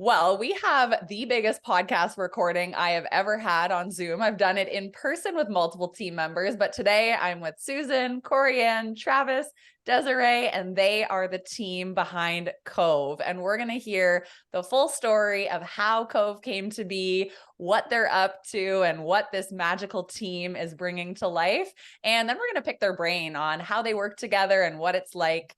Well, we have the biggest podcast recording I have ever had on Zoom. I've done it in person with multiple team members, but today I'm with Susan, Koreann, Travis, Desiree, and they are the team behind Kove. And we're going to hear the full story of how Kove came to be, what they're up to, and what this magical team is bringing to life. And then we're going to pick their brain on how they work together and what it's like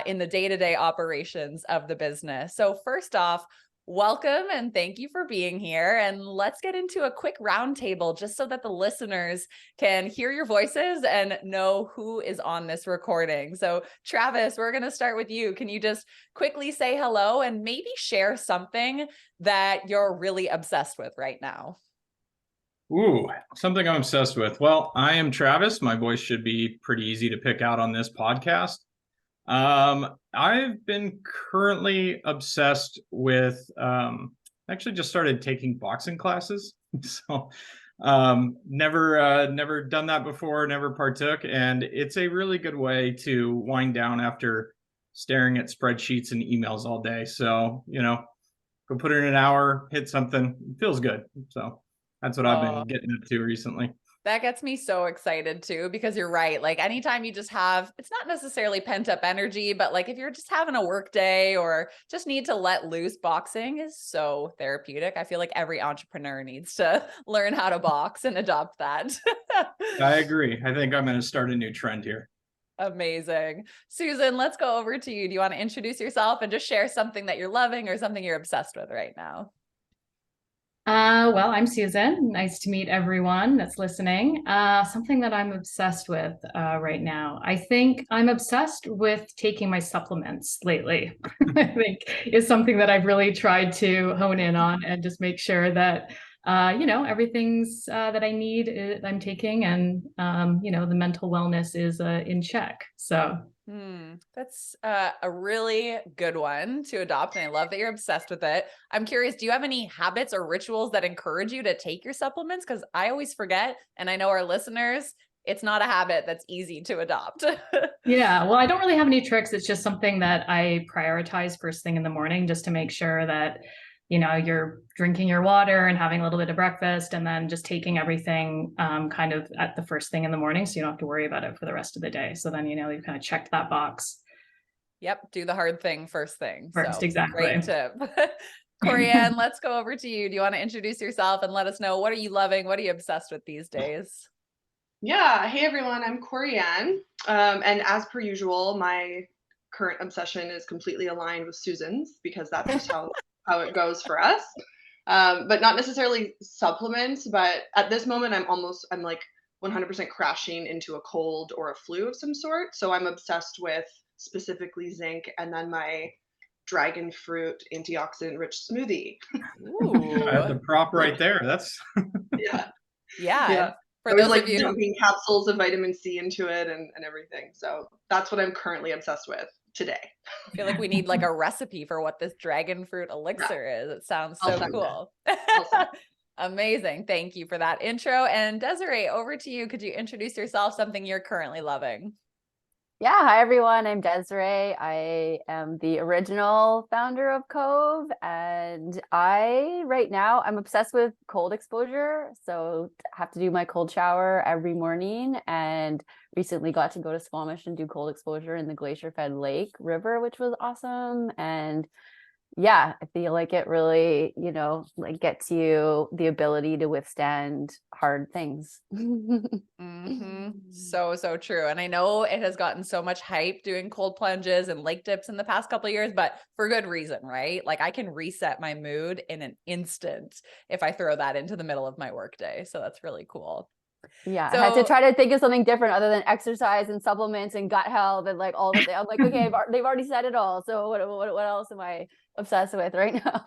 in the day-to-day operations of the business. So first off, welcome and thank you for being here. And let's get into a quick roundtable just so that the listeners can hear your voices and know who is on this recording. So Travis, we're going to start with you. Can you just quickly say hello and maybe share something that you're really obsessed with right now? Ooh, something I'm obsessed with. Well, I am Travis. My voice should be pretty easy to pick out on this podcast. I've been currently obsessed with, actually just started taking boxing classes. So, never done that before, never partook. And it's a really good way to wind down after staring at spreadsheets and emails all day. So, go put in an hour, hit something, it feels good. So that's what I've been getting up to recently. That gets me so excited too, because you're right. Like anytime you just have, it's not necessarily pent up energy, but like if you're just having a work day or just need to let loose, boxing is so therapeutic. I feel like every entrepreneur needs to learn how to box and adopt that. I agree. I think I'm going to start a new trend here. Amazing. Susan, let's go over to you. Do you want to introduce yourself and just share something that you're loving or something you're obsessed with right now? Well, I'm Susan. Nice to meet everyone that's listening. Something that I'm obsessed with right now. I think I'm obsessed with taking my supplements lately. I think is something that I've really tried to hone in on and just make sure that, everything's that I need, I'm taking, and, the mental wellness is in check. So. That's a really good one to adopt. And I love that you're obsessed with it. I'm curious, do you have any habits or rituals that encourage you to take your supplements? Because I always forget, and I know our listeners, it's not a habit that's easy to adopt. Yeah, well, I don't really have any tricks. It's just something that I prioritize first thing in the morning just to make sure that you're drinking your water and having a little bit of breakfast and then just taking everything kind of at the first thing in the morning. So you don't have to worry about it for the rest of the day. So then, you've kind of checked that box. Yep. Do the hard thing first thing. First, so, exactly. Great tip. Koreann, let's go over to you. Do you want to introduce yourself and let us know, what are you loving? What are you obsessed with these days? Yeah. Hey, everyone. I'm Koreann. And as per usual, my current obsession is completely aligned with Susan's because that's just how it goes for us. But not necessarily supplements, but at this moment, I'm like 100% crashing into a cold or a flu of some sort. So I'm obsessed with specifically zinc and then my dragon fruit antioxidant rich smoothie. Ooh. I have the prop right there. That's yeah. For those of you dumping capsules of vitamin C into it and everything. So that's what I'm currently obsessed with today. I feel like we need like a recipe for what this dragon fruit elixir is. It sounds so cool. Amazing. Thank you for that intro. And Desiree, over to you. Could you introduce yourself, something you're currently loving? Yeah. Hi, everyone. I'm Desiree. I am the original founder of Kove, and right now, I'm obsessed with cold exposure. So I have to do my cold shower every morning, and recently got to go to Squamish and do cold exposure in the glacier-fed lake river, which was awesome. And yeah, I feel like it really, gets you the ability to withstand hard things. So true. And I know it has gotten so much hype doing cold plunges and lake dips in the past couple of years, but for good reason, right? Like I can reset my mood in an instant if I throw that into the middle of my workday. So that's really cool. Yeah, I had to try to think of something different other than exercise and supplements and gut health and like all the things. I'm like, okay, they've already said it all. So what else am I obsessed with right now?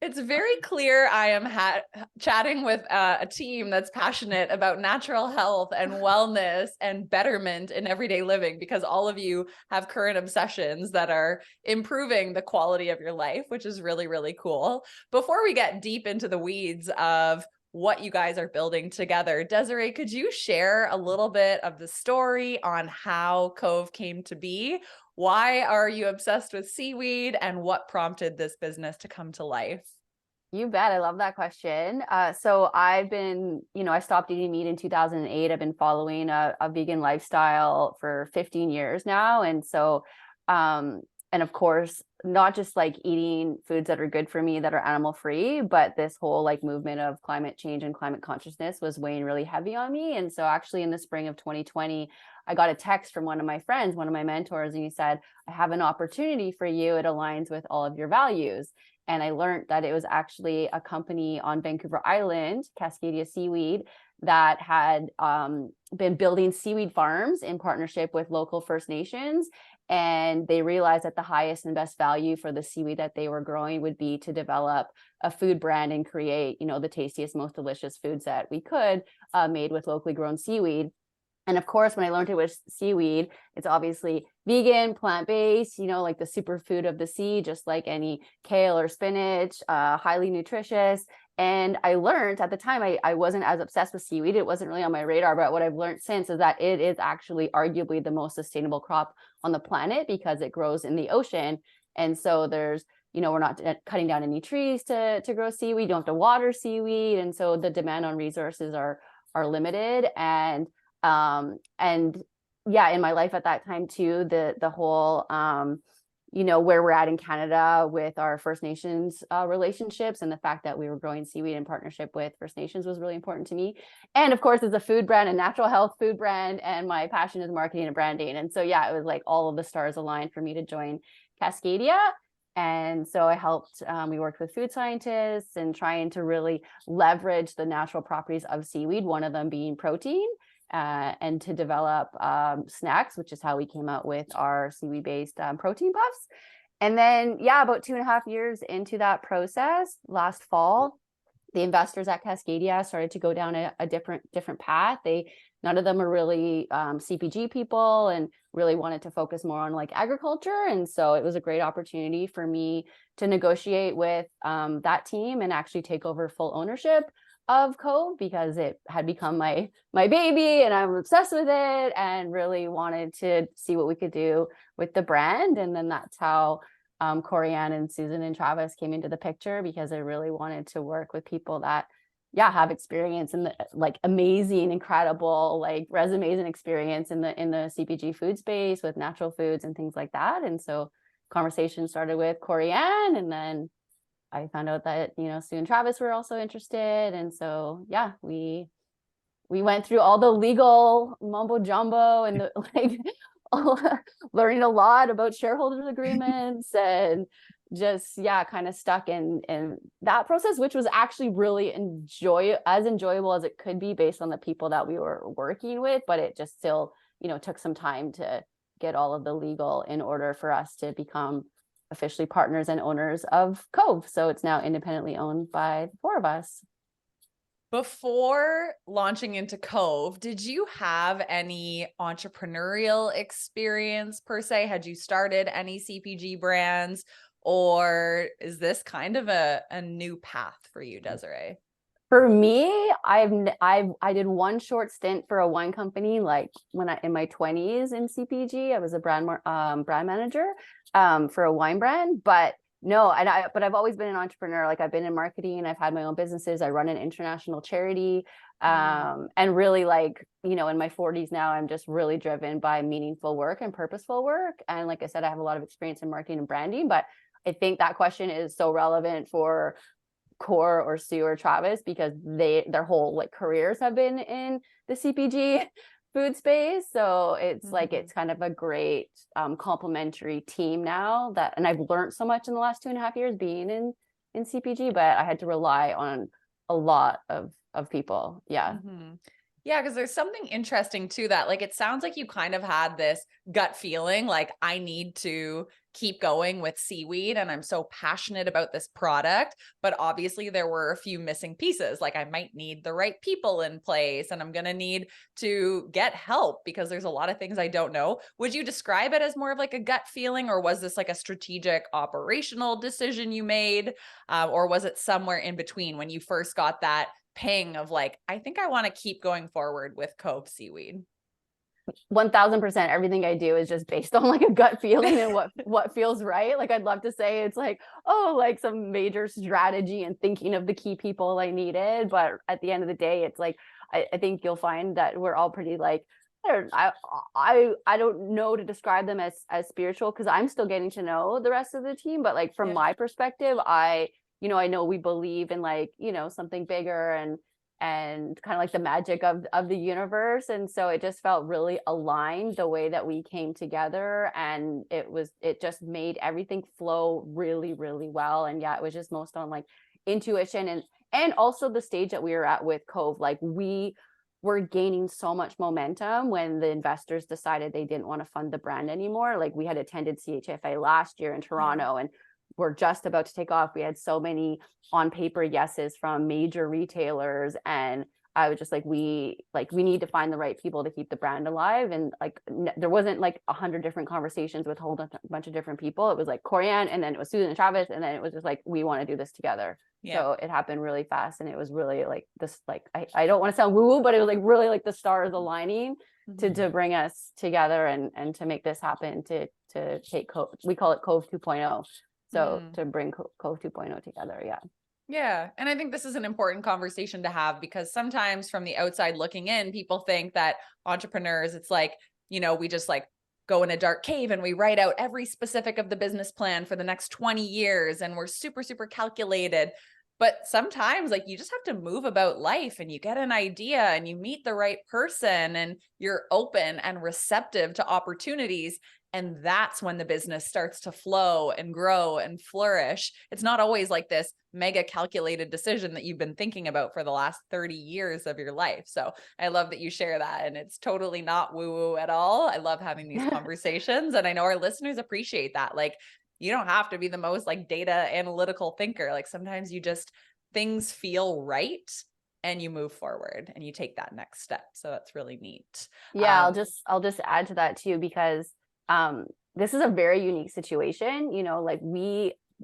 It's very clear I am chatting with a team that's passionate about natural health and wellness and betterment in everyday living, because all of you have current obsessions that are improving the quality of your life, which is really, really cool. Before we get deep into the weeds of what you guys are building together, Desiree, could you share a little bit of the story on how Kove came to be? why are you obsessed with seaweed and what prompted this business to come to life? You bet. I love that question. So I've been, I stopped eating meat in 2008. I've been following a vegan lifestyle for 15 years now. And so, and of course, not just like eating foods that are good for me that are animal free, but this whole like movement of climate change and climate consciousness was weighing really heavy on me. And so actually in the spring of 2020, I got a text from one of my friends, one of my mentors, and he said, I have an opportunity for you. It aligns with all of your values. And I learned that it was actually a company on Vancouver Island, Cascadia Seaweed, that had been building seaweed farms in partnership with local First Nations. And they realized that the highest and best value for the seaweed that they were growing would be to develop a food brand and create, the tastiest, most delicious foods that we could, made with locally grown seaweed. And of course, when I learned it was seaweed, it's obviously vegan, plant-based, like the superfood of the sea, just like any kale or spinach, highly nutritious. And I learned at the time, I wasn't as obsessed with seaweed. It wasn't really on my radar, but what I've learned since is that it is actually arguably the most sustainable crop on the planet because it grows in the ocean. And so there's, we're not cutting down any trees to grow seaweed. You don't have to water seaweed. And so the demand on resources are limited. And yeah, in my life at that time too, the whole, where we're at in Canada with our First Nations relationships and the fact that we were growing seaweed in partnership with First Nations was really important to me. And of course, it's a food brand, a natural health food brand, and my passion is marketing and branding. And so, yeah, it was like all of the stars aligned for me to join Cascadia. And so I helped, we worked with food scientists and trying to really leverage the natural properties of seaweed, one of them being protein. And to develop snacks, which is how we came out with our seaweed-based protein puffs. And then, yeah, about 2.5 years into that process, last fall, the investors at Cascadia started to go down a different path. None of them are really CPG people and really wanted to focus more on like agriculture. And so it was a great opportunity for me to negotiate with that team and actually take over full ownership of Kove because it had become my baby and I'm obsessed with it and really wanted to see what we could do with the brand. And then that's how Koreann and Susan and Travis came into the picture because I really wanted to work with people that have experience in the like amazing, incredible like resumes and experience in the CPG food space with natural foods and things like that. And so conversation started with Koreann, and then I found out that, Sue and Travis were also interested. And so, yeah, we went through all the legal mumbo jumbo and learning a lot about shareholders agreements and just, kind of stuck in that process, which was actually really as enjoyable as it could be based on the people that we were working with. But it just still, took some time to get all of the legal in order for us to become officially partners and owners of Kove. So it's now independently owned by the four of us. Before launching into Kove, did you have any entrepreneurial experience per se? Had you started any CPG brands, or is this kind of a new path for you, Desiree? For me, I did one short stint for a wine company, like when in my 20s in CPG. I was a brand manager for a wine brand, but no, but I've always been an entrepreneur. Like I've been in marketing, I've had my own businesses. I run an international charity, and really like, in my 40s now, I'm just really driven by meaningful work and purposeful work. And like I said, I have a lot of experience in marketing and branding, but I think that question is so relevant for Core or Sue or Travis because their whole like careers have been in the CPG food space. So it's like it's kind of a great complementary team now and I've learned so much in the last 2.5 years being in CPG, but I had to rely on a lot of people. Yeah. Mm-hmm. Yeah, because there's something interesting to that. Like, it sounds like you kind of had this gut feeling, like, I need to keep going with seaweed and I'm so passionate about this product. But obviously there were a few missing pieces. Like I might need the right people in place and I'm going to need to get help because there's a lot of things I don't know. Would you describe it as more of like a gut feeling, or was this like a strategic operational decision you made? Or was it somewhere in between when you first got that ping of like, I think I want to keep going forward with Kove Seaweed? 1000% everything I do is just based on like a gut feeling and what feels right. Like I'd love to say it's like, oh, like some major strategy and thinking of the key people I needed, but at the end of the day, it's like I think you'll find that we're all pretty like, I don't know to describe them as spiritual, because I'm still getting to know the rest of the team, but like from my perspective, I know we believe in like, something bigger and kind of like the magic of the universe. And so it just felt really aligned the way that we came together, and it just made everything flow really, really well. And yeah, it was just most on like intuition and also the stage that we were at with Kove. Like we were gaining so much momentum when the investors decided they didn't want to fund the brand anymore. Like we had attended CHFA last year in Toronto, and we're just about to take off. We had so many on paper yeses from major retailers, and I was just like, we need to find the right people to keep the brand alive. And like there wasn't like 100 different conversations with a whole bunch of different people. It was like Koreann, and then it was Susan and Travis, and then it was just like, we want to do this together. So it happened really fast, and it was really like this, like I don't want to sound woo-woo, but it was like really like the stars aligning to bring us together and to make this happen, to take we call it Kove 2.0. So to bring Kove 2.0 together. Yeah. And I think this is an important conversation to have, because sometimes from the outside looking in, people think that entrepreneurs, it's like, we just like go in a dark cave and we write out every specific of the business plan for the next 20 years. And we're super, super calculated. But sometimes like you just have to move about life, and you get an idea and you meet the right person and you're open and receptive to opportunities. And that's when the business starts to flow and grow and flourish. It's not always like this mega calculated decision that you've been thinking about for the last 30 years of your life. So I love that you share that. And it's totally not woo-woo at all. I love having these conversations. And I know our listeners appreciate that. Like, you don't have to be the most like data analytical thinker. Like sometimes things feel right, and you move forward and you take that next step. So that's really neat. Yeah. I'll just add to that too, because this is a very unique situation. Like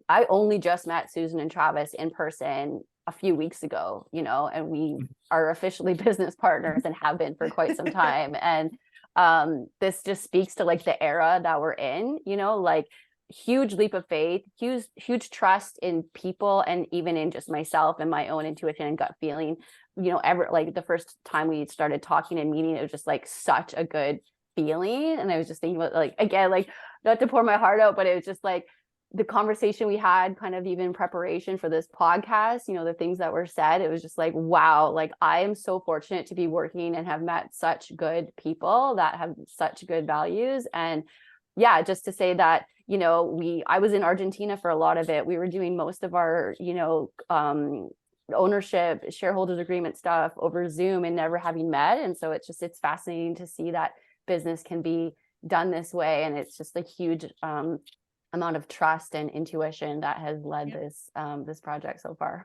I only just met Susan and Travis in person a few weeks ago, and we are officially business partners and have been for quite some time. And this just speaks to like the era that we're in, like huge leap of faith, huge trust in people, and even in just myself and my own intuition and gut feeling. Like the first time we started talking and meeting, it was just like such a good feeling. And I was just thinking about, like, again, like not to pour my heart out, but it was just like the conversation we had kind of even in preparation for this podcast, the things that were said, it was just like, wow, like I am so fortunate to be working and have met such good people that have such good values. And yeah, just to say that, I was in Argentina for a lot of it. We were doing most of our, ownership, shareholders agreement stuff over Zoom and never having met. And so it's fascinating to see that business can be done this way. And it's just a huge amount of trust and intuition that has led this project so far.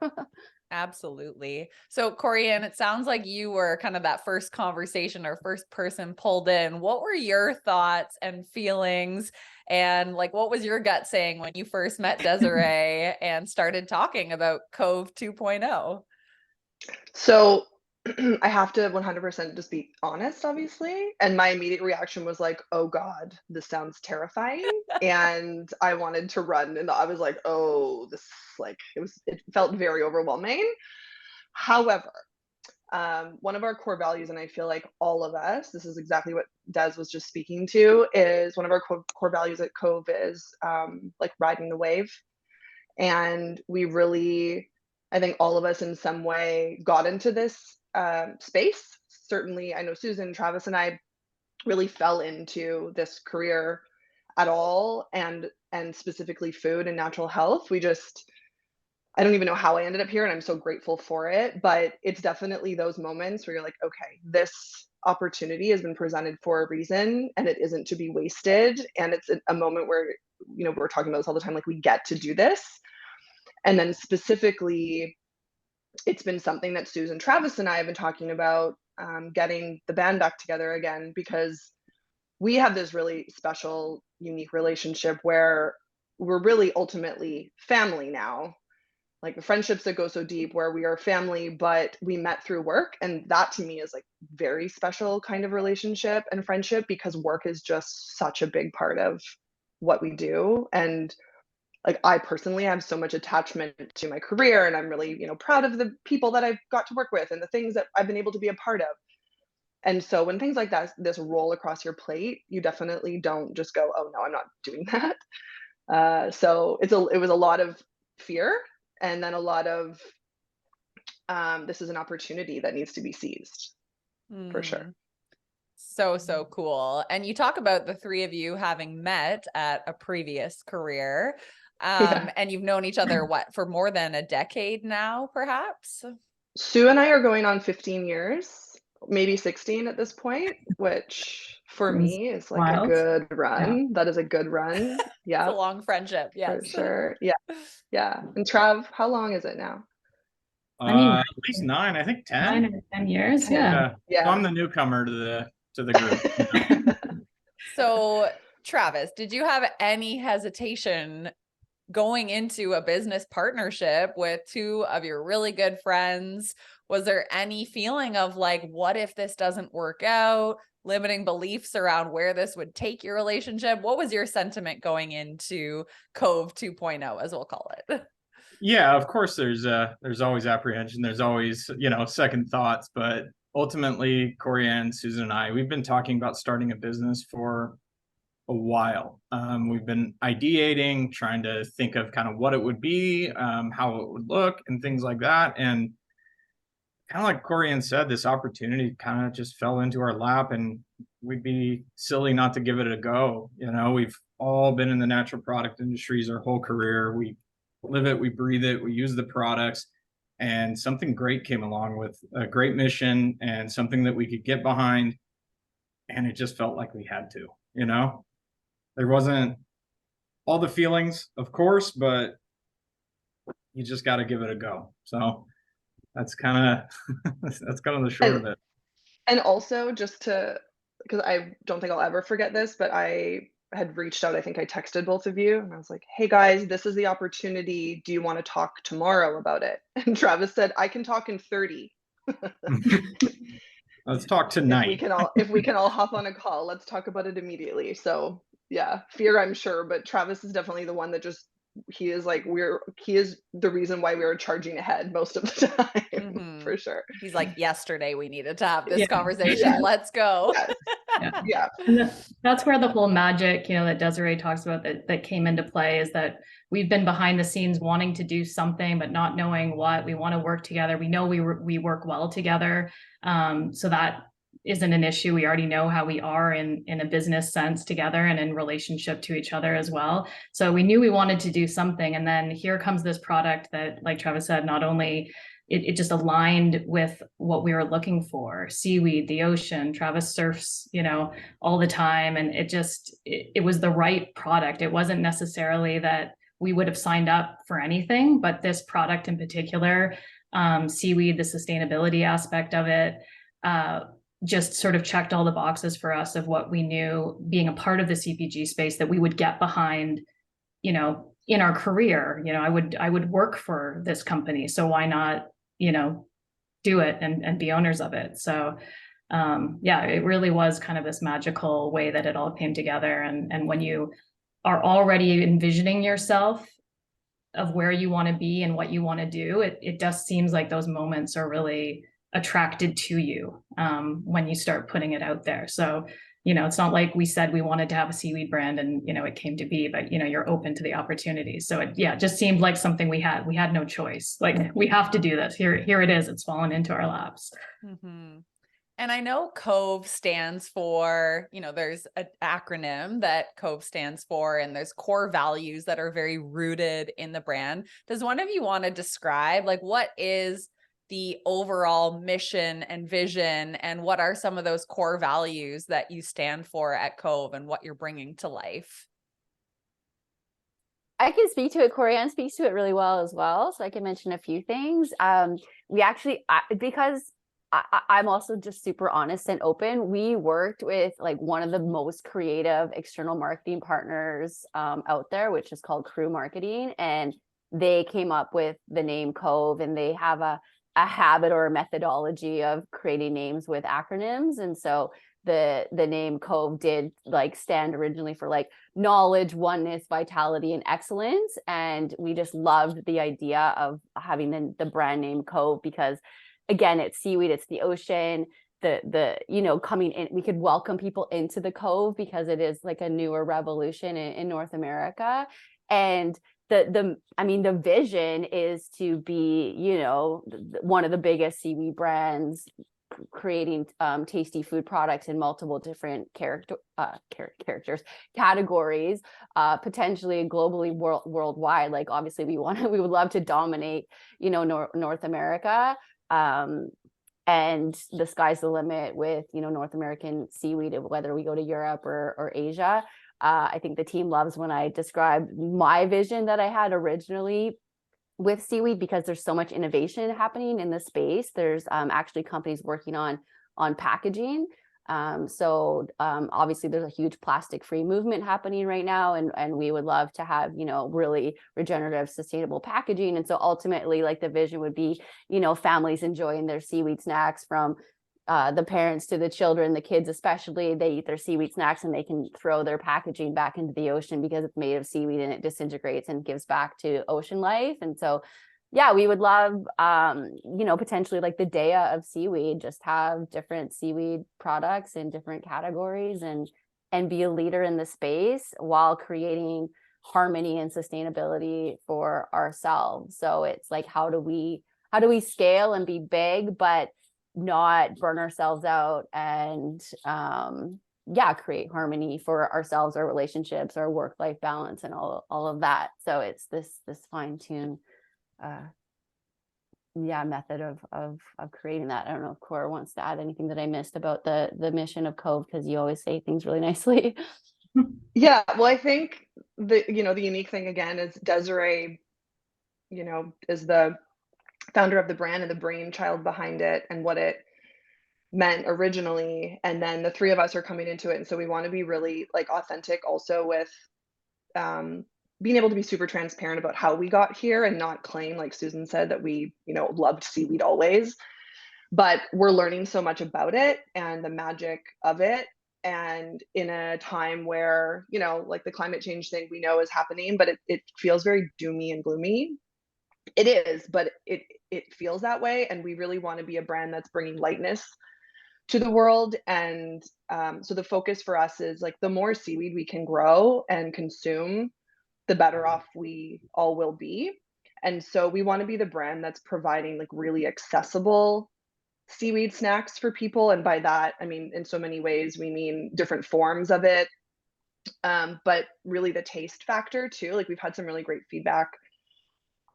Absolutely. So Koreann, it sounds like you were kind of that first conversation or first person pulled in. What were your thoughts and feelings? And like, what was your gut saying when you first met Desiree and started talking about Kove 2.0? So I have to 100% just be honest, obviously. And my immediate reaction was like, oh God, this sounds terrifying. And I wanted to run. And I was like, oh, it felt very overwhelming. However, one of our core values, and I feel like all of us, this is exactly what Des was just speaking to, is one of our core values at Kove is like riding the wave. And we really, I think all of us in some way got into this space. Certainly, I know Susan, Travis, and I really fell into this career at all, and specifically food and natural health. I don't even know how I ended up here, and I'm so grateful for it. But it's definitely those moments where you're like, okay, this opportunity has been presented for a reason, and it isn't to be wasted. And it's a moment where, we're talking about this all the time, like we get to do this. And then specifically, it's been something that Susan, Travis, and I have been talking about, getting the band back together again, because we have this really special, unique relationship where we're really ultimately family now. like the friendships that go so deep where we are family, but we met through work. And that to me is like very special kind of relationship and friendship, because work is just such a big part of what we do. And like I personally have so much attachment to my career, and I'm really, proud of the people that I've got to work with and the things that I've been able to be a part of. And so when things like that, this roll across your plate, you definitely don't just go, oh no, I'm not doing that. So it was a lot of fear, and then a lot of this is an opportunity that needs to be seized, for sure. So cool. And you talk about the three of you having met at a previous career. And you've known each other for more than a decade now, perhaps? Sue and I are going on 15 years, maybe 16 at this point, which for me is like wild. a good run. Yeah. That is a good run. Yeah. It's a long friendship. Yes. For sure. Yeah. Yeah. And Trav, how long is it now? I mean, At least 9, I think 10. 9 or 10 years. Yeah. Yeah. So I'm the newcomer to the group. So Travis, did you have any hesitation going into a business partnership with two of your really good friends? Was there any feeling of like, what if this doesn't work out? Limiting beliefs around where this would take your relationship? What was your sentiment going into Kove 2.0, as we'll call it? Yeah, of course there's always apprehension. There's always, second thoughts, but ultimately Koreann, Susan and I, we've been talking about starting a business for a while. We've been ideating, trying to think of kind of what it would be, how it would look and things like that. And kind of like Koreann said, this opportunity kind of just fell into our lap, and we'd be silly not to give it a go. We've all been in the natural product industries our whole career. We live it, we breathe it, we use the products, and something great came along with a great mission and something that we could get behind. And it just felt like we had to, there wasn't all the feelings, of course, but you just got to give it a go. So that's kind of the short of it. And also because I don't think I'll ever forget this, but I had reached out. I think I texted both of you and I was like, hey guys, this is the opportunity. Do you want to talk tomorrow about it? And Travis said, I can talk in 30. Let's talk tonight. If we can all hop on a call, let's talk about it immediately. So yeah, fear, I'm sure, but Travis is definitely the one that he is the reason why we were charging ahead most of the time, for sure. He's like, yesterday we needed to have this conversation. Yeah. Let's go. Yeah. And that's where the whole magic, that Desiree talks about that came into play, is that we've been behind the scenes wanting to do something, but not knowing what. We want to work together. We know we work well together. So that isn't an issue. We already know how we are in a business sense together and in relationship to each other as well. So we knew we wanted to do something. And then here comes this product that, like Travis said, not only it just aligned with what we were looking for. Seaweed, the ocean. Travis surfs, all the time. And it was the right product. It wasn't necessarily that we would have signed up for anything, but this product in particular, Seaweed, the sustainability aspect of it, just sort of checked all the boxes for us of what we knew being a part of the CPG space that we would get behind, in our career. I would work for this company, so why not, do it and be owners of it. So it really was kind of this magical way that it all came together. And when you are already envisioning yourself of where you want to be and what you want to do, it just seems like those moments are really attracted to you when you start putting it out there. So, it's not like we said we wanted to have a seaweed brand and, it came to be, but, you're open to the opportunities. So it just seemed like something we had no choice. Like, we have to do this. Here it is. It's fallen into our laps. Mm-hmm. And I know Kove stands for, there's an acronym that Kove stands for, and there's core values that are very rooted in the brand. Does one of you want to describe, like, what is the overall mission and vision, and what are some of those core values that you stand for at Kove and what you're bringing to life? I can speak to it. Koreann speaks to it really well as well. So I can mention a few things. We actually, because I'm also just super honest and open, we worked with like one of the most creative external marketing partners out there, which is called Crew Marketing. And they came up with the name Kove, and they have a habit or a methodology of creating names with acronyms. And so the name Kove did like stand originally for like knowledge, oneness, vitality, and excellence. And we just loved the idea of having the brand name Kove because, again, it's seaweed, it's the ocean. The coming in, we could welcome people into the Cove because it is like a newer revolution in North America. And the vision is to be, one of the biggest seaweed brands creating tasty food products in multiple different categories, potentially globally, worldwide. Like, obviously we would love to dominate, North America. And the sky's the limit with, North American seaweed, whether we go to Europe or Asia. I think the team loves when I describe my vision that I had originally with seaweed, because there's so much innovation happening in the space. There's actually companies working on packaging. So obviously there's a huge plastic-free movement happening right now, and we would love to have, really regenerative, sustainable packaging. And so ultimately, like, the vision would be, families enjoying their seaweed snacks, from the parents to the children, the kids especially. They eat their seaweed snacks and they can throw their packaging back into the ocean because it's made of seaweed and it disintegrates and gives back to ocean life. And so, yeah, we would love, potentially like the Dea of seaweed, just have different seaweed products in different categories and be a leader in the space while creating harmony and sustainability for ourselves. So it's like, how do we scale and be big, but not burn ourselves out, and create harmony for ourselves, our relationships, our work-life balance, and all of that. So it's this fine-tuned method of creating that. I don't know if Cora wants to add anything that I missed about the mission of Cove, because you always say things really nicely. Yeah, well, I think the unique thing again is Desiree, is the founder of the brand and the brainchild behind it and what it meant originally. And then the three of us are coming into it. And so we want to be really like authentic also with being able to be super transparent about how we got here and not claim, like Susan said, that we, loved seaweed always. But we're learning so much about it and the magic of it. And in a time where, like the climate change thing we know is happening, but it feels very doomy and gloomy. It is, but it feels that way. And we really want to be a brand that's bringing lightness to the world. And so the focus for us is like, the more seaweed we can grow and consume, the better off we all will be. And so we want to be the brand that's providing like really accessible seaweed snacks for people. And by that, I mean, in so many ways, we mean different forms of it, but really the taste factor too. Like, we've had some really great feedback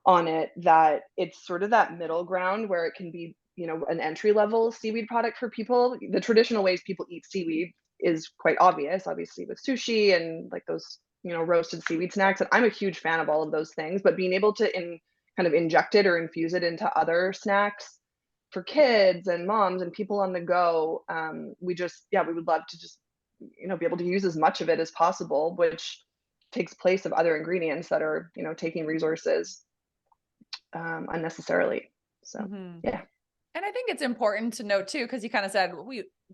on it, that it's sort of that middle ground where it can be, an entry level seaweed product for people. The traditional ways people eat seaweed is quite obvious, obviously, with sushi and like those, roasted seaweed snacks. And I'm a huge fan of all of those things, but being able to kind of inject it or infuse it into other snacks for kids and moms and people on the go, we would love to just, be able to use as much of it as possible, which takes place of other ingredients that are, taking resources unnecessarily. So yeah. And I think it's important to note too, because you kind of said,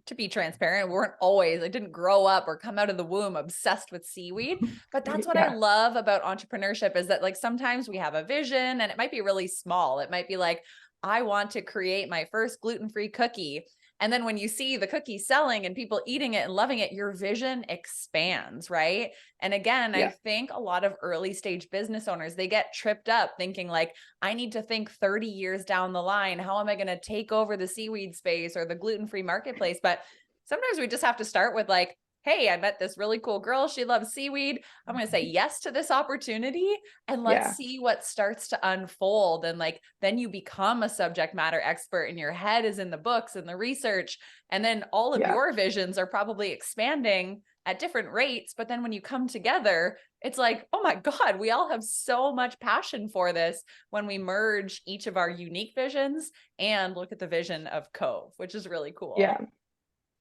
to be transparent, we weren't always, I didn't grow up or come out of the womb obsessed with seaweed. But that's what I love about entrepreneurship, is that like sometimes we have a vision and it might be really small. It might be like, I want to create my first gluten-free cookie. And then when you see the cookie selling and people eating it and loving it, your vision expands, right? And again, I think a lot of early stage business owners, they get tripped up thinking like, I need to think 30 years down the line. How am I going to take over the seaweed space or the gluten-free marketplace? But sometimes we just have to start with like, hey, I met this really cool girl. She loves seaweed. I'm going to say yes to this opportunity, and let's see what starts to unfold. And like, then you become a subject matter expert and your head is in the books and the research. And then all of your visions are probably expanding at different rates. But then when you come together, it's like, oh my God, we all have so much passion for this when we merge each of our unique visions and look at the vision of Cove, which is really cool.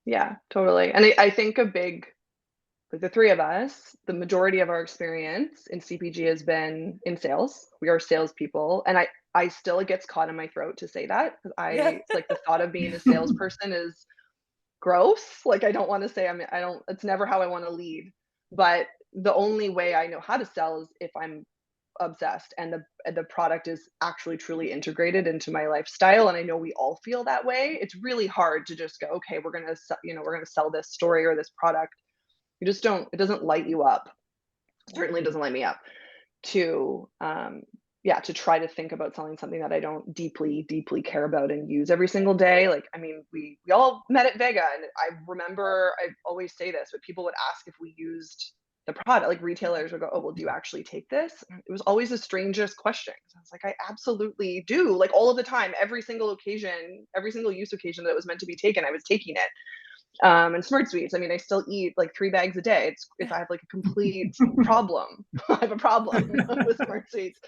Yeah, totally. And I think a big like the three of us, the majority of our experience in CPG has been in sales. We are salespeople. And I still, it gets caught in my throat to say that because Yeah. like the thought of being a salesperson is gross. Like I don't want to say it's never how I want to lead. But the only way I know how to sell is if I'm obsessed and the product is actually truly integrated into my lifestyle, and I know we all feel that way. It's really hard to just go, okay, we're going to sell this story or this product. You just don't, it doesn't light you up. Certainly doesn't light me up to to try to think about selling something that I don't deeply care about and use every single day. Like, I mean, we all met at Vega, and I remember, I always say this, but people would ask if we used the product. Like retailers would go, oh, well, do you actually take this? It was always the strangest question. I was like, I absolutely do. Like all of the time, every single occasion, every single use occasion that it was meant to be taken, I was taking it. And Smart Sweets, I mean, I still eat like 3 bags a day. It's if I have like a complete problem, I have a problem with Smart Sweets.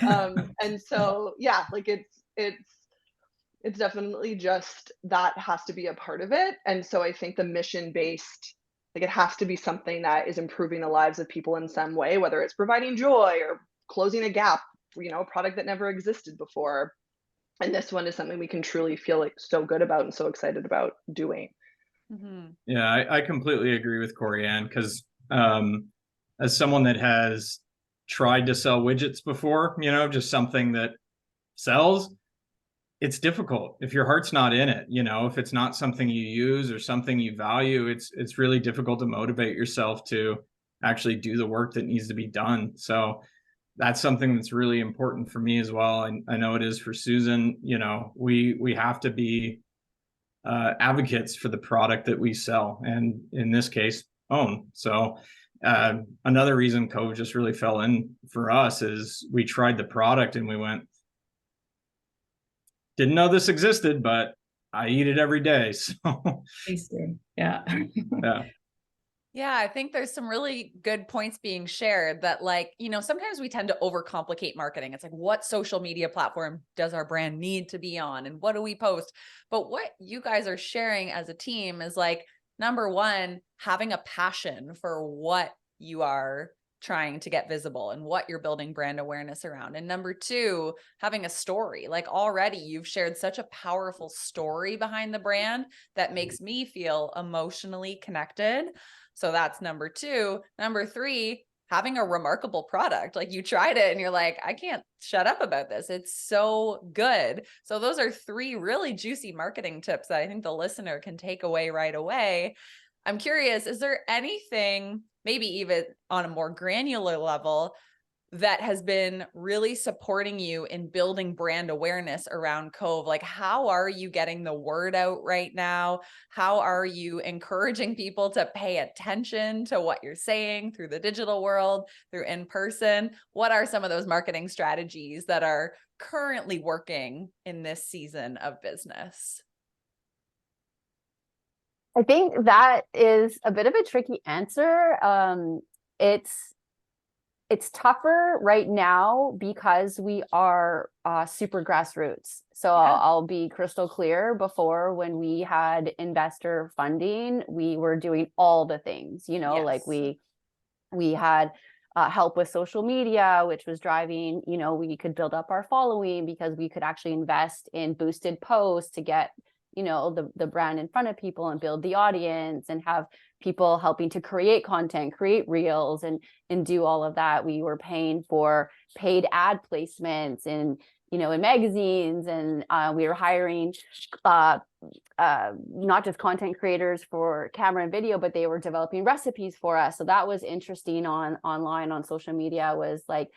And so, yeah, like it's definitely just that has to be a part of it. And so I think the mission based, like it has to be something that is improving the lives of people in some way, whether it's providing joy or closing a gap, a product that never existed before. And this one is something we can truly feel like so good about and so excited about doing. Mm-hmm. Yeah, I completely agree with Koreann because as someone that has tried to sell widgets before, just something that sells, it's difficult if your heart's not in it. If it's not something you use or something you value, it's really difficult to motivate yourself to actually do the work that needs to be done. So that's something that's really important for me as well. And I know it is for Susan. We have to be advocates for the product that we sell, and in this case, own. So another reason Kove just really fell in for us is we tried the product and we went, didn't know this existed, but I eat it every day. So Tasty. Yeah. yeah. Yeah, I think there's some really good points being shared that sometimes we tend to overcomplicate marketing. It's like, what social media platform does our brand need to be on? And what do we post? But what you guys are sharing as a team is like, number one, having a passion for what you are trying to get visible and what you're building brand awareness around. And number two, having a story. Like already you've shared such a powerful story behind the brand that makes me feel emotionally connected. So that's number two. Number three, having a remarkable product. Like you tried it and you're like, I can't shut up about this. It's so good. So those are three really juicy marketing tips that I think the listener can take away right away. I'm curious, is there anything, maybe even on a more granular level, that has been really supporting you in building brand awareness around Kove? Like, how are you getting the word out right now? How are you encouraging people to pay attention to what you're saying through the digital world, through in person? What are some of those marketing strategies that are currently working in this season of business? I think that is a bit of a tricky answer. It's tougher right now because we are super grassroots. So Yeah. I'll be crystal clear. Before, when we had investor funding, we were doing all the things, Yes. like we had help with social media, which was driving, we could build up our following because we could actually invest in boosted posts to get the brand in front of people and build the audience and have people helping to create content, create reels and do all of that. We were paying for paid ad placements in magazines, and we were hiring not just content creators for camera and video, but they were developing recipes for us. So that was interesting online on social media, was like,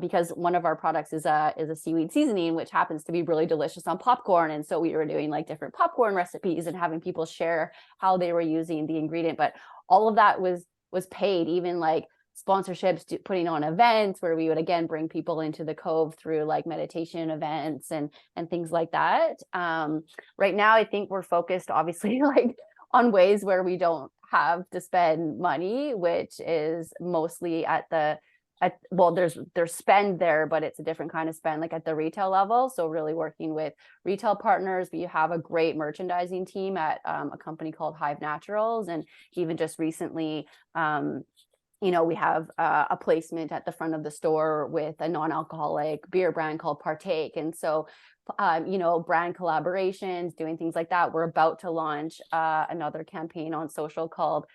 because one of our products is a seaweed seasoning, which happens to be really delicious on popcorn. And so we were doing like different popcorn recipes and having people share how they were using the ingredient. But all of that was paid, even like sponsorships, putting on events where we would again bring people into the Kove through like meditation events and things like that. Right now, I think we're focused obviously like on ways where we don't have to spend money, which is mostly at the there's spend there, but it's a different kind of spend, like at the retail level. So really working with retail partners. We have a great merchandising team at a company called Hive Naturals, and even just recently, we have a placement at the front of the store with a non-alcoholic beer brand called Partake. And so, brand collaborations, doing things like that. We're about to launch another campaign on social called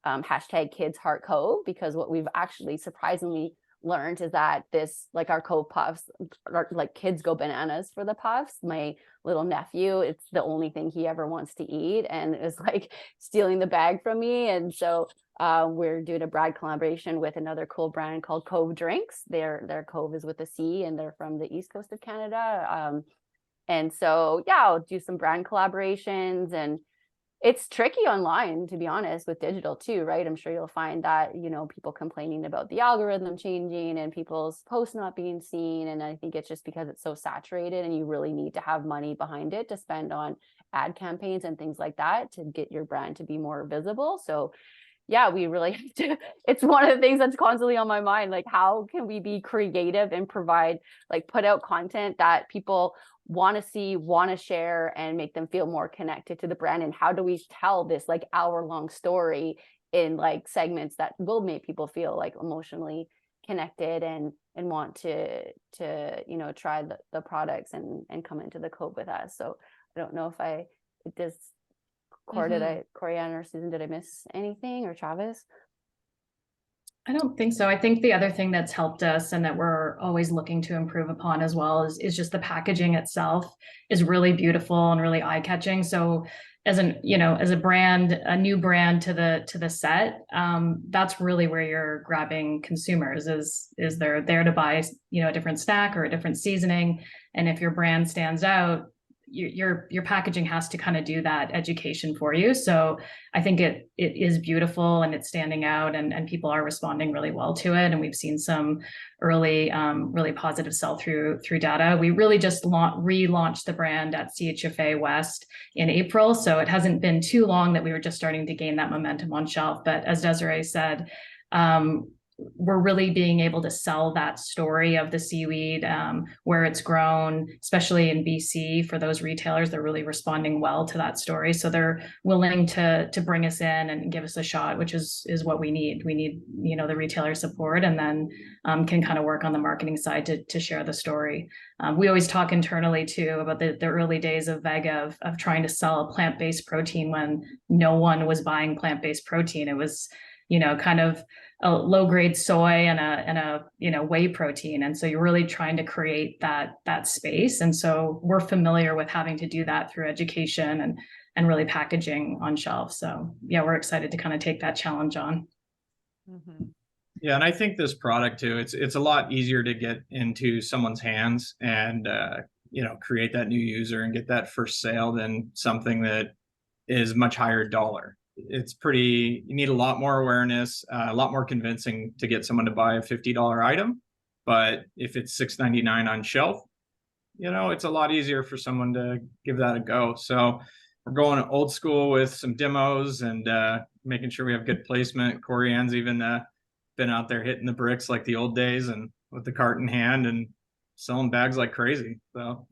#KidsHeartCove, because what we've actually surprisingly learned is that like our Cove Puffs, like kids go bananas for the puffs. My little nephew, it's the only thing he ever wants to eat, and is like stealing the bag from me. And so we're doing a brand collaboration with another cool brand called Kove Drinks. Their Cove is with a C, and they're from the east coast of Canada. And so, I'll do some brand collaborations, and it's tricky online, to be honest, with digital too, right? I'm sure you'll find that, people complaining about the algorithm changing and people's posts not being seen. And I think it's just because it's so saturated, and you really need to have money behind it to spend on ad campaigns and things like that to get your brand to be more visible. So we really have to, it's one of the things that's constantly on my mind. Like, how can we be creative and provide, like, put out content that people want to see, want to share, and make them feel more connected to the brand? And how do we tell this like hour-long story in like segments that will make people feel like emotionally connected and want to try the products and come into the Cove with us? So I don't know if Koreann or Susan, did I miss anything, or Travis? I don't think so. I think the other thing that's helped us and that we're always looking to improve upon as well is just the packaging itself is really beautiful and really eye-catching. So as a brand, a new brand to the set, that's really where you're grabbing consumers, is they're there to buy, a different snack or a different seasoning. And if your brand stands out, your packaging has to kind of do that education for you. So I think it is beautiful, and it's standing out, and people are responding really well to it. And we've seen some early, really positive sell-through data. We really just relaunched the brand at CHFA West in April. So it hasn't been too long that we were just starting to gain that momentum on shelf. But as Desiree said, we're really being able to sell that story of the seaweed, where it's grown, especially in BC. For those retailers, they're really responding well to that story. So they're willing to bring us in and give us a shot, which is what we need. We need, the retailer support, and then can kind of work on the marketing side to share the story. We always talk internally too about the early days of Vega, of trying to sell a plant-based protein when no one was buying plant-based protein. It was, kind of a low-grade soy and a whey protein. And so you're really trying to create that space. And so we're familiar with having to do that through education and really packaging on shelf. So we're excited to kind of take that challenge on. Mm-hmm. Yeah, and I think this product too, it's a lot easier to get into someone's hands and create that new user and get that first sale than something that is much higher dollar. You need a lot more awareness, a lot more convincing to get someone to buy a $50 item. But if it's $6.99 on shelf, it's a lot easier for someone to give that a go. So we're going old school with some demos and making sure we have good placement. Koreann's even been out there hitting the bricks like the old days, and with the cart in hand and selling bags like crazy. So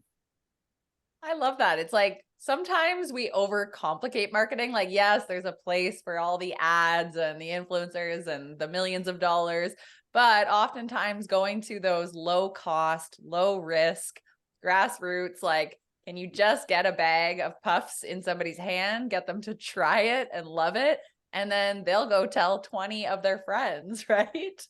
I love that. It's like, sometimes we overcomplicate marketing. Like, yes, there's a place for all the ads and the influencers and the millions of dollars, but oftentimes going to those low cost, low risk, grassroots, like, can you just get a bag of puffs in somebody's hand, get them to try it and love it, and then they'll go tell 20 of their friends, right?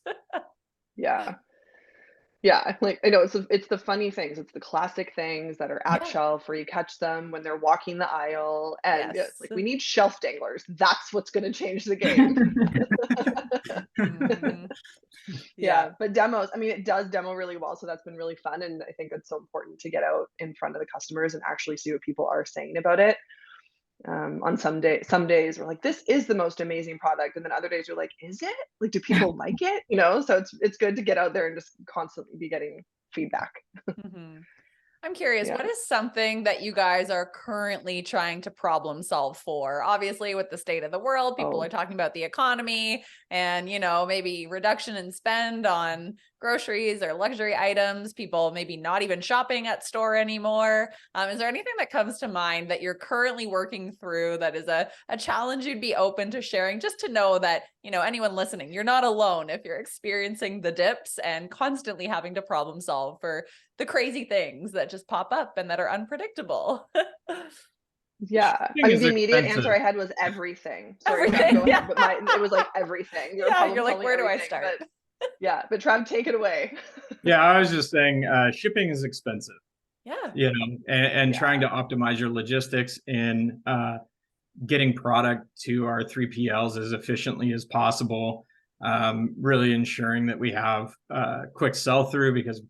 Yeah, like, I know it's the funny things, it's the classic things that are at shelf where you catch them when they're walking the aisle, and it's like, we need shelf danglers. That's what's going to change the game. Mm-hmm. But demos, I mean, it does demo really well, so that's been really fun, and I think it's so important to get out in front of the customers and actually see what people are saying about it. On some days we're like, this is the most amazing product, and then other days you're like, is it? Like, do people like it? So it's good to get out there and just constantly be getting feedback. Mm-hmm. I'm curious, Yeah. what is something that you guys are currently trying to problem solve for? Obviously, with the state of the world, people Oh. are talking about the economy and, maybe reduction in spend on groceries or luxury items, people maybe not even shopping at store anymore. Is there anything that comes to mind that you're currently working through that is a challenge you'd be open to sharing, just to know that, anyone listening, you're not alone if you're experiencing the dips and constantly having to problem solve for the crazy things that just pop up and that are unpredictable. Yeah. Shipping I mean, is the immediate expensive. answer I had was everything. Sorry, Trav, Everything. go ahead. But it was like everything. You were Yeah, problem you're like, solving where do I everything, start? but Trav, take it away. Yeah, I was just saying, shipping is expensive, Yeah. and Yeah. trying to optimize your logistics in getting product to our 3PLs as efficiently as possible. Really ensuring that we have quick sell through, because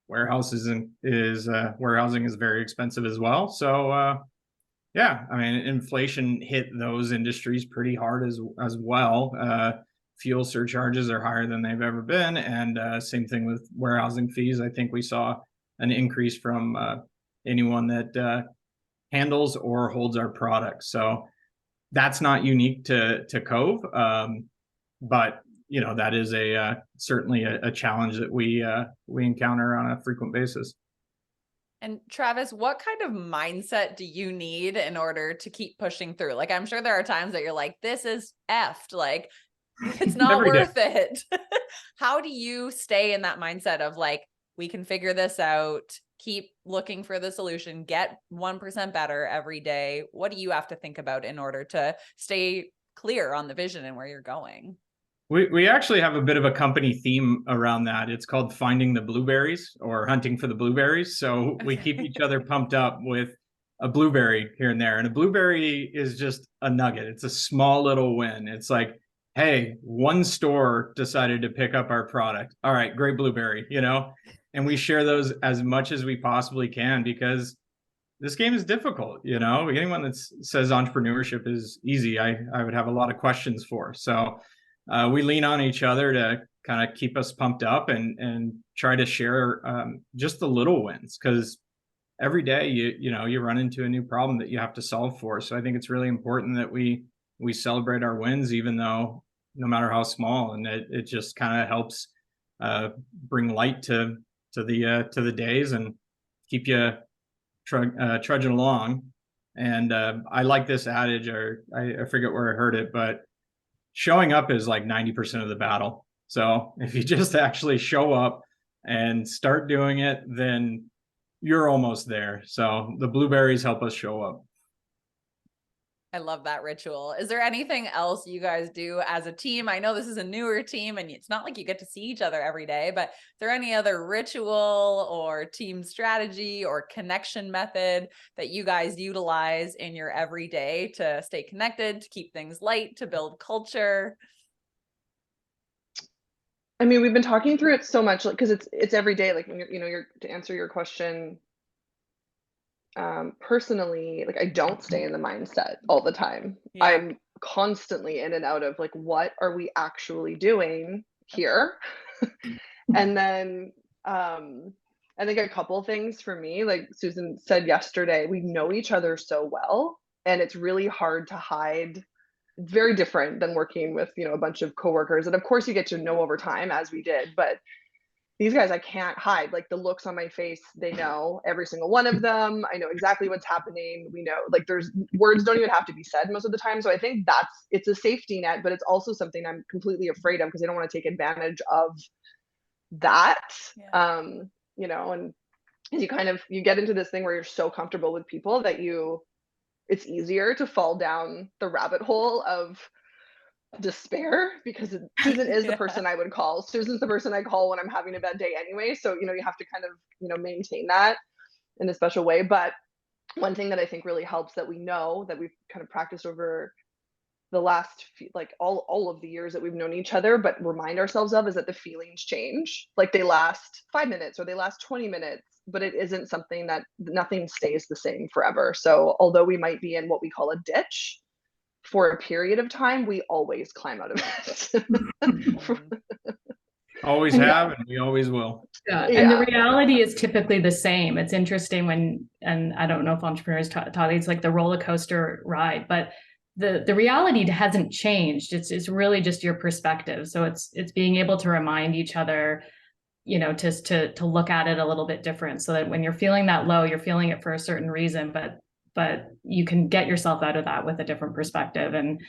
warehousing is very expensive as well. So yeah, I mean, inflation hit those industries pretty hard as well. Fuel surcharges are higher than they've ever been, and same thing with warehousing fees. I think we saw an increase from anyone that handles or holds our products. So that's not unique to Kove, but that is certainly a challenge that we encounter on a frequent basis. And Travis, what kind of mindset do you need in order to keep pushing through? Like, I'm sure there are times that you're like, this is effed, like, it's not Every day. worth it. How do you stay in that mindset of like, we can figure this out, keep looking for the solution, get 1% better every day? What do you have to think about in order to stay clear on the vision and where you're going? We actually have a bit of a company theme around that. It's called finding the blueberries, or hunting for the blueberries. So we keep each other pumped up with a blueberry here and there. And a blueberry is just a nugget. It's a small little win. It's like, hey, one store decided to pick up our product. All right, great blueberry, and we share those as much as we possibly can, because this game is difficult. Anyone that says entrepreneurship is easy, I would have a lot of questions for. So we lean on each other to kind of keep us pumped up and try to share just the little wins, because every day you run into a new problem that you have to solve for. So I think it's really important that we celebrate our wins, even though no matter how small, and it just kind of helps bring light to the days and keep you trudging along. And I like this adage, or I forget where I heard it, but showing up is like 90% of the battle. So if you just actually show up and start doing it, then you're almost there. So the blueberries help us show up. I love that ritual. Is there anything else you guys do as a team? I know this is a newer team and it's not like you get to see each other every day, but is there any other ritual or team strategy or connection method that you guys utilize in your everyday to stay connected, to keep things light, to build culture? I mean, we've been talking through it so much, like, because it's every day. Like, when you're to answer your question, personally, like, I don't stay in the mindset all the time. Yeah. I'm constantly in and out of like, what are we actually doing here? And then I think a couple things for me, like Susan said yesterday, we know each other so well, and it's really hard to hide. It's very different than working with, a bunch of coworkers. And of course you get to know over time, as we did, but these guys, I can't hide. Like, the looks on my face, they know every single one of them. I know exactly what's happening. We know, like, there's words don't even have to be said most of the time. So I think it's a safety net, but it's also something I'm completely afraid of, because I don't want to take advantage of that. Yeah. And you get into this thing where you're so comfortable with people that it's easier to fall down the rabbit hole of despair, because Susan is the person I would call. Susan's the person I call when I'm having a bad day anyway. So, you have to kind of, maintain that in a special way. But one thing that I think really helps, that we know, that we've kind of practiced over the last like all of the years that we've known each other, but remind ourselves of, is that the feelings change. Like, they last 5 minutes or they last 20 minutes, but it isn't something that nothing stays the same forever. So although we might be in what we call a ditch for a period of time, we always climb out of it. Always have, and we always will. Yeah. And the reality is typically the same. It's interesting and I don't know if entrepreneurs taught it's like the roller coaster ride, but the reality hasn't changed. It's really just your perspective. So it's being able to remind each other, just to look at it a little bit different, so that when you're feeling that low, you're feeling it for a certain reason, but you can get yourself out of that with a different perspective. And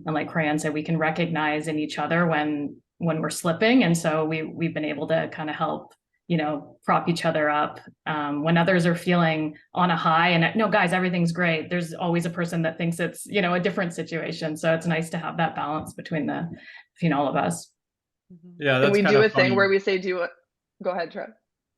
like Koreann said, we can recognize in each other when we're slipping. And so we've been able to kind of help, prop each other up when others are feeling on a high. And no, guys, everything's great. There's always a person that thinks it's, a different situation. So it's nice to have that balance between all of us. Yeah, and that's we kind do of a funny. thing where we say, go ahead, Trev.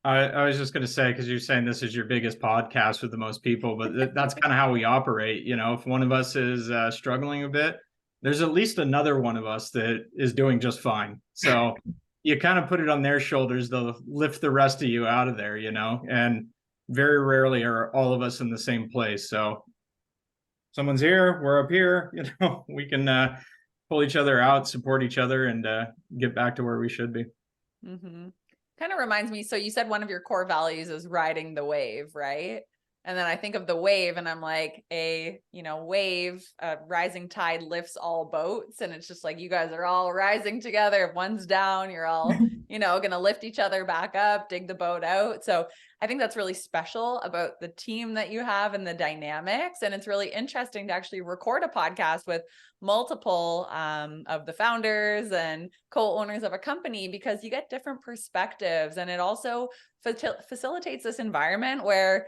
I was just going to say, because you're saying this is your biggest podcast with the most people, but that's kind of how we operate. If one of us is struggling a bit, there's at least another one of us that is doing just fine. So you kind of put it on their shoulders. They'll lift the rest of you out of there, and very rarely are all of us in the same place. So someone's here, we're up here, we can pull each other out, support each other, and get back to where we should be. Mm-hmm. Kind of reminds me. So you said one of your core values is riding the wave, right? And then I think of the wave and I'm like, wave, a rising tide lifts all boats. And it's just like, you guys are all rising together. If one's down, you're all, going to lift each other back up, dig the boat out. So I think that's really special about the team that you have and the dynamics. And it's really interesting to actually record a podcast with multiple of the founders and co-owners of a company, because you get different perspectives. And it also facilitates this environment where,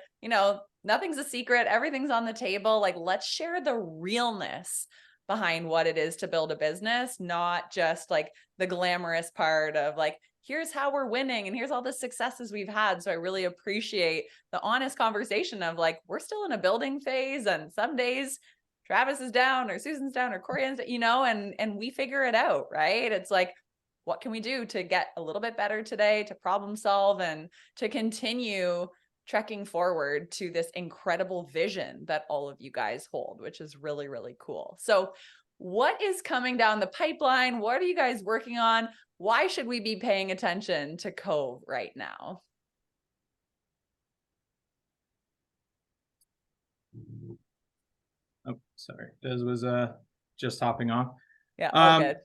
nothing's a secret, everything's on the table. Like, let's share the realness behind what it is to build a business, not just like the glamorous part of like, here's how we're winning and here's all the successes we've had. So I really appreciate the honest conversation of like, we're still in a building phase, and some days Travis is down or Susan's down or Koreann's, and we figure it out, right? It's like, what can we do to get a little bit better today, to problem solve and to continue trekking forward to this incredible vision that all of you guys hold, which is really, really cool. So what is coming down the pipeline? What are you guys working on? Why should we be paying attention to Kove right now? Oh, sorry. Des was just hopping off. Yeah, all good.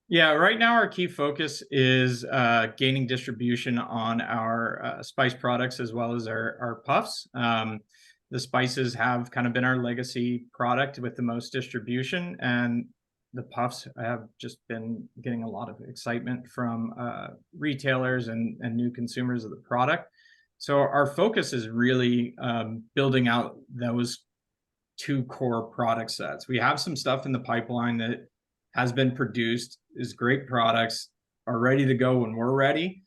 Yeah, right now our key focus is gaining distribution on our spice products as well as our puffs. The spices have kind of been our legacy product with the most distribution, and the puffs have just been getting a lot of excitement from retailers and new consumers of the product. So our focus is really building out those two core product sets. We have some stuff in the pipeline that has been produced, is great products, are ready to go when we're ready.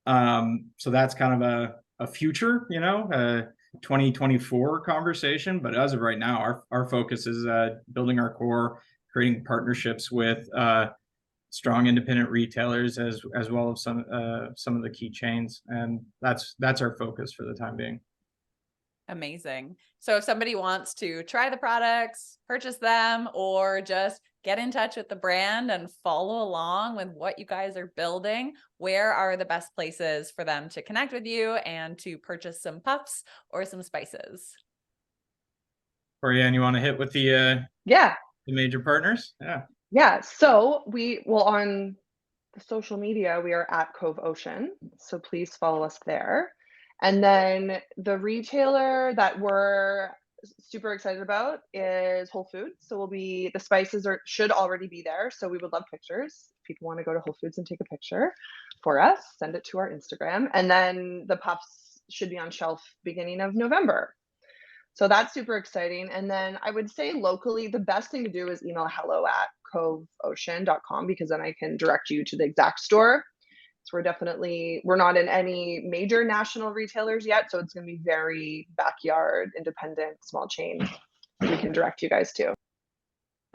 So that's kind of a future, 2024 conversation. But as of right now, our focus is building our core, creating partnerships with strong independent retailers as well as some of the key chains, and that's our focus for the time being. Amazing. So if somebody wants to try the products, purchase them, or just get in touch with the brand and follow along with what you guys are building, where are the best places for them to connect with you and to purchase some puffs or some spices? Koreann, you want to hit with the major partners? Yeah. So on the social media, we are at Kove Ocean. So please follow us there. And then the retailer that we're super excited about is Whole Foods. So the spices should already be there. So we would love pictures. If people want to go to Whole Foods and take a picture for us, send it to our Instagram. And then the puffs should be on shelf beginning of November. So that's super exciting. And then I would say locally, the best thing to do is email hello@koveocean.com, because then I can direct you to the exact store. So we're not in any major national retailers yet. So it's going to be very backyard, independent, small chain we can direct you guys to.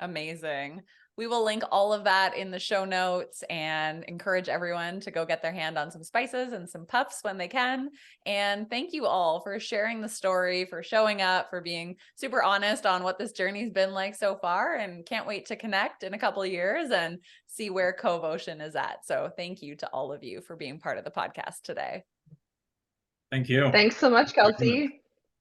Amazing. We will link all of that in the show notes and encourage everyone to go get their hand on some spices and some puffs when they can. And thank you all for sharing the story, for showing up, for being super honest on what this journey's been like so far, and can't wait to connect in a couple of years and see where Kove Ocean is at. So thank you to all of you for being part of the podcast today. Thank you. Thanks so much, Kelsey.